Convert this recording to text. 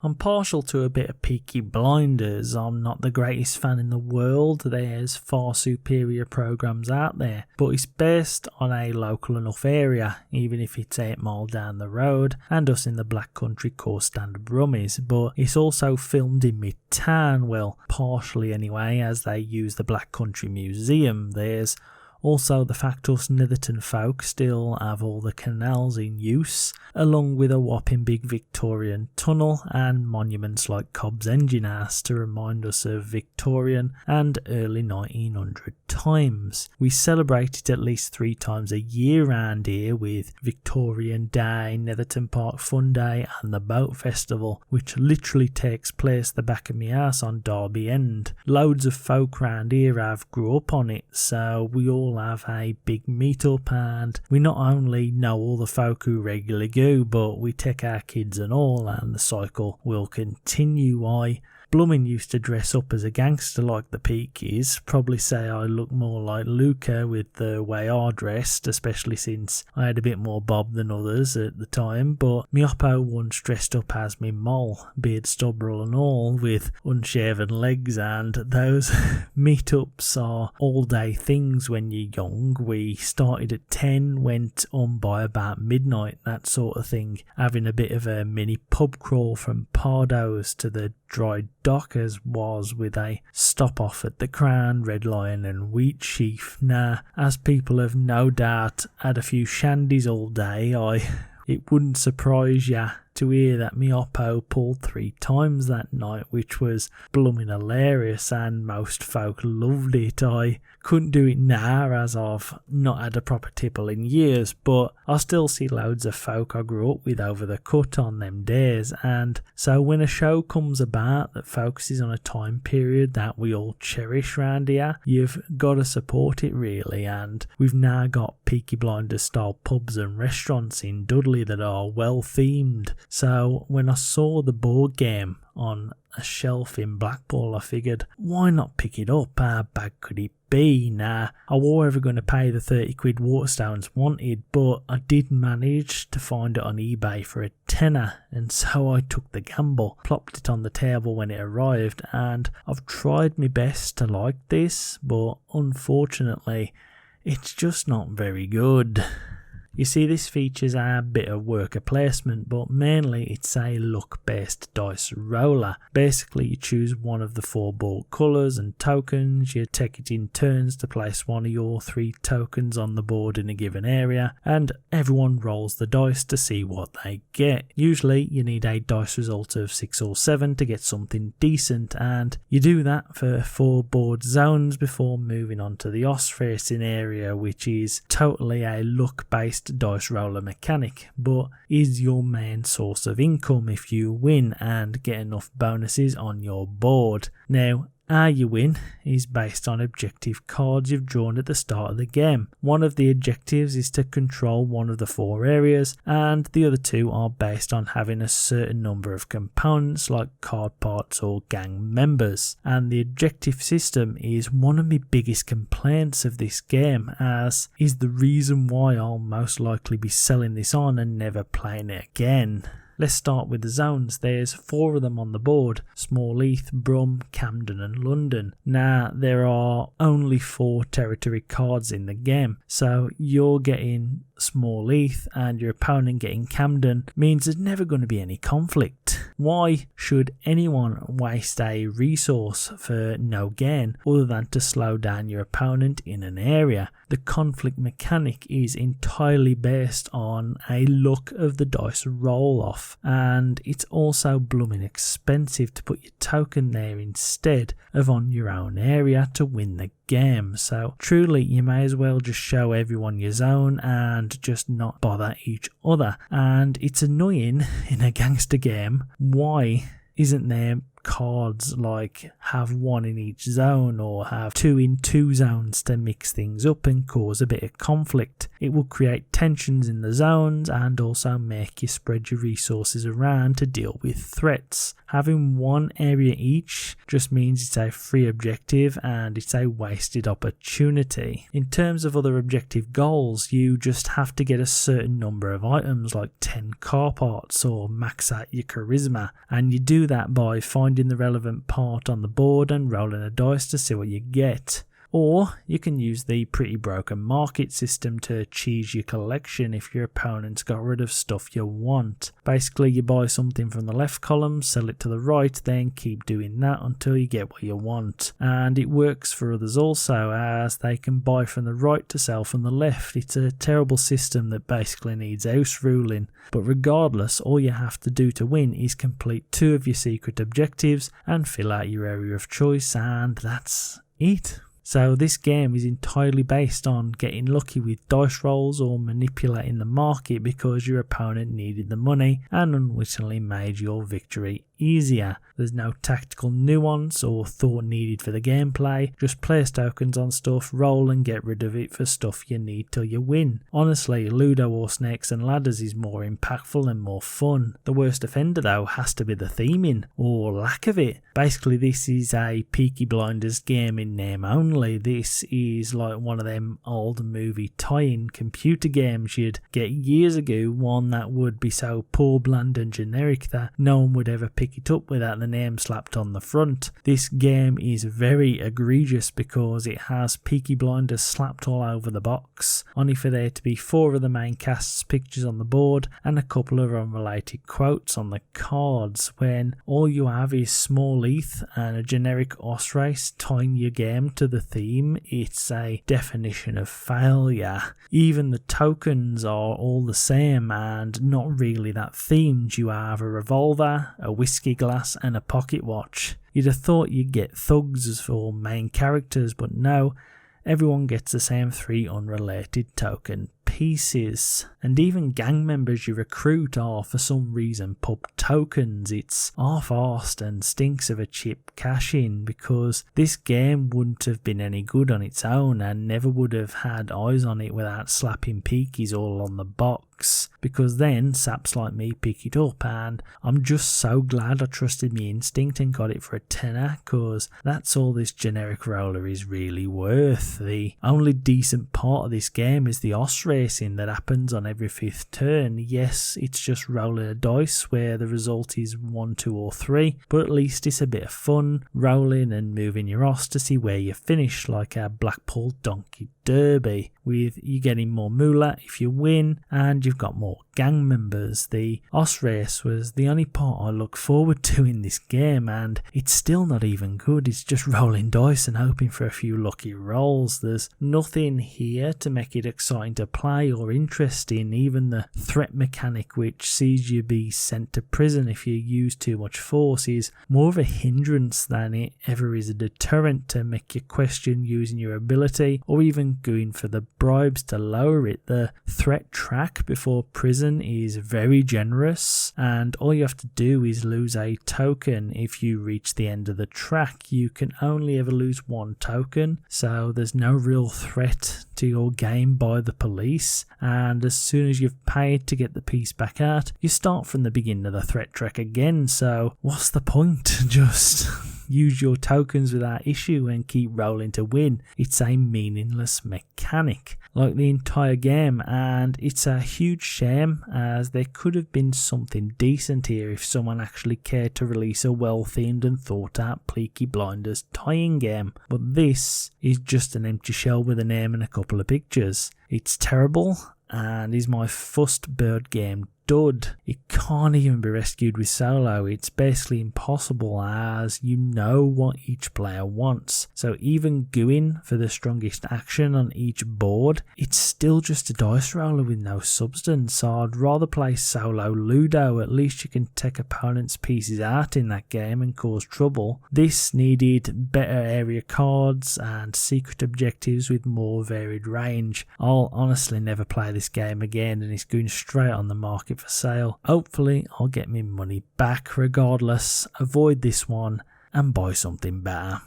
I'm partial to a bit of Peaky Blinders. I'm not the greatest fan in the world. There's far superior programs out there, but it's based on a local enough area, even if it's 8 miles down the road, and us in the Black Country call stand brummies. But it's also filmed in mid-town, well, partially anyway, as they use the Black Country Museum. There's also the fact us Netherton folk still have all the canals in use, along with a whopping big Victorian tunnel and monuments like Cobb's Engine House to remind us of Victorian and early 1900 times. We celebrate it at least 3 times a year round here with Victorian Day, Netherton Park Fun Day and the Boat Festival, which literally takes place the back of my house on Derby End. Loads of folk round here have grew up on it, so we all have a big meet-up, and we not only know all the folk who regularly go, but we take our kids and all, and the cycle will continue. I Blummin used to dress up as a gangster like the Peakies, probably say I look more like Luca with the way I dressed, especially since I had a bit more bob than others at the time, but me oppo once dressed up as me mole, beard stubble and all, with unshaven legs, and those meetups are all day things when you're young. We started at 10, went on by about midnight, that sort of thing, having a bit of a mini pub crawl from Pardo's to the dry dock as was, with a stop off at the Crown, Red Lion and Wheat Sheaf. Now, as people have no doubt had a few shandies all day, it wouldn't surprise ya to hear that me oppo pulled 3 times that night, which was bloomin' hilarious, and most folk loved it. I couldn't do it now as I've not had a proper tipple in years, but I still see loads of folk I grew up with over the cut on them days, and so when a show comes about that focuses on a time period that we all cherish round here, you've got to support it really. And we've now got Peaky Blinders style pubs and restaurants in Dudley that are well themed. So when I saw the board game on a shelf in Blackpool, I figured, why not pick it up? How bad could it be? Now, I was ever going to pay the 30 quid Waterstones wanted, but I did manage to find it on eBay for a tenner, and so I took the gamble, plopped it on the table when it arrived, and I've tried my best to like this, but unfortunately, it's just not very good. You see, this features a bit of worker placement, but mainly it's a luck-based dice roller. Basically, you choose one of the 4 board colours and tokens, you take it in turns to place one of your 3 tokens on the board in a given area, and everyone rolls the dice to see what they get. Usually, you need a dice result of 6 or 7 to get something decent, and you do that for 4 board zones before moving on to the oss racing area, which is totally a luck-based dice roller mechanic, but is your main source of income if you win and get enough bonuses on your board. Now, how you win is based on objective cards you've drawn at the start of the game. One of the objectives is to control one of the 4 areas, and the other 2 are based on having a certain number of components like card parts or gang members. And the objective system is one of my biggest complaints of this game, as is the reason why I'll most likely be selling this on and never playing it again. Let's start with the zones. There's 4 of them on the board: Smallheath, Brum, Camden and London. Now, there are only 4 territory cards in the game, so you're getting Smallheath and your opponent getting Camden means there's never going to be any conflict. Why should anyone waste a resource for no gain other than to slow down your opponent in an area? The conflict mechanic is entirely based on a luck of the dice roll off, and it's also blooming expensive to put your token there instead of on your own area to win the game. So truly, you may as well just show everyone your zone and just not bother each other. And it's annoying in a gangster game. Why isn't there cards, like have one in each zone or have 2 in 2 zones to mix things up and cause a bit of conflict. It will create tensions in the zones and also make you spread your resources around to deal with threats. Having one area each just means it's a free objective and it's a wasted opportunity. In terms of other objective goals, you just have to get a certain number of items, like 10 car parts, or max out your charisma, and you do that by finding the relevant part on the board and rolling a dice to see what you get. Or you can use the pretty broken market system to cheese your collection if your opponent's got rid of stuff you want. Basically, you buy something from the left column, sell it to the right, then keep doing that until you get what you want. And it works for others also, as they can buy from the right to sell from the left. It's a terrible system that basically needs house ruling. But regardless, all you have to do to win is complete 2 of your secret objectives and fill out your area of choice, and that's it. So this game is entirely based on getting lucky with dice rolls or manipulating the market because your opponent needed the money and unwittingly made your victory easier. There's no tactical nuance or thought needed for the gameplay, just place tokens on stuff, roll and get rid of it for stuff you need till you win. Honestly, Ludo or Snakes and Ladders is more impactful and more fun. The worst offender though has to be the theming, or lack of it. Basically this is a Peaky Blinders game in name only. This is like one of them old movie tie-in computer games you'd get years ago, one that would be so poor, bland and generic that no one would ever pick it up without the name slapped on the front. This game is very egregious because it has Peaky Blinders slapped all over the box, only for there to be 4 of the main cast's pictures on the board and a couple of unrelated quotes on the cards, when all you have is small ETH and a generic OS race tying your game to the theme. It's a definition of failure. Even the tokens are all the same and not really that themed. You have a revolver, a whiskey glass and a pocket watch. You'd have thought you'd get thugs for main characters, but no, everyone gets the same 3 unrelated token pieces. And even gang members you recruit are for some reason pub tokens. It's half-arsed and stinks of a cheap cash-in, because this game wouldn't have been any good on its own and never would have had eyes on it without slapping Peakies all on the box, because then saps like me pick it up, and I'm just so glad I trusted my instinct and got it for a tenner, cause that's all this generic roller is really worth. The only decent part of this game is the OS racing that happens on every 5th turn. Yes, it's just rolling a dice where the result is 1, 2 or 3, but at least it's a bit of fun rolling and moving your OS to see where you finish, like a Blackpool Donkey Derby, with you getting more moolah if you win and you've got more gang members. The OS race was the only part I look forward to in this game, and it's still not even good. It's just rolling dice and hoping for a few lucky rolls. There's nothing here to make it exciting to play or interesting. Even the threat mechanic, which sees you be sent to prison if you use too much force, is more of a hindrance than it ever is a deterrent to make you question using your ability or even going for the bribes to lower it. The threat track before prison is very generous, and all you have to do is lose a token if you reach the end of the track. You can only ever lose 1 token, so there's no real threat to your game by the police, and as soon as you've paid to get the piece back out, you start from the beginning of the threat track again. So what's the point? Just use your tokens without issue and keep rolling to win. It's a meaningless mechanic, like the entire game, and it's a huge shame, as there could have been something decent here if someone actually cared to release a well-themed and thought-out Peaky Blinders tie-in game. But this is just an empty shell with a name and a couple of pictures. It's terrible and is my first bird game dud. It can't even be rescued with solo. It's basically impossible, as you know what each player wants. So even going for the strongest action on each board, it's still just a dice roller with no substance. So I'd rather play solo Ludo. At least you can take opponents' pieces out in that game and cause trouble. This needed better area cards and secret objectives with more varied range. I'll honestly never play this game again, and it's going straight on the market for sale. Hopefully I'll get my money back regardless, avoid this one and buy something better.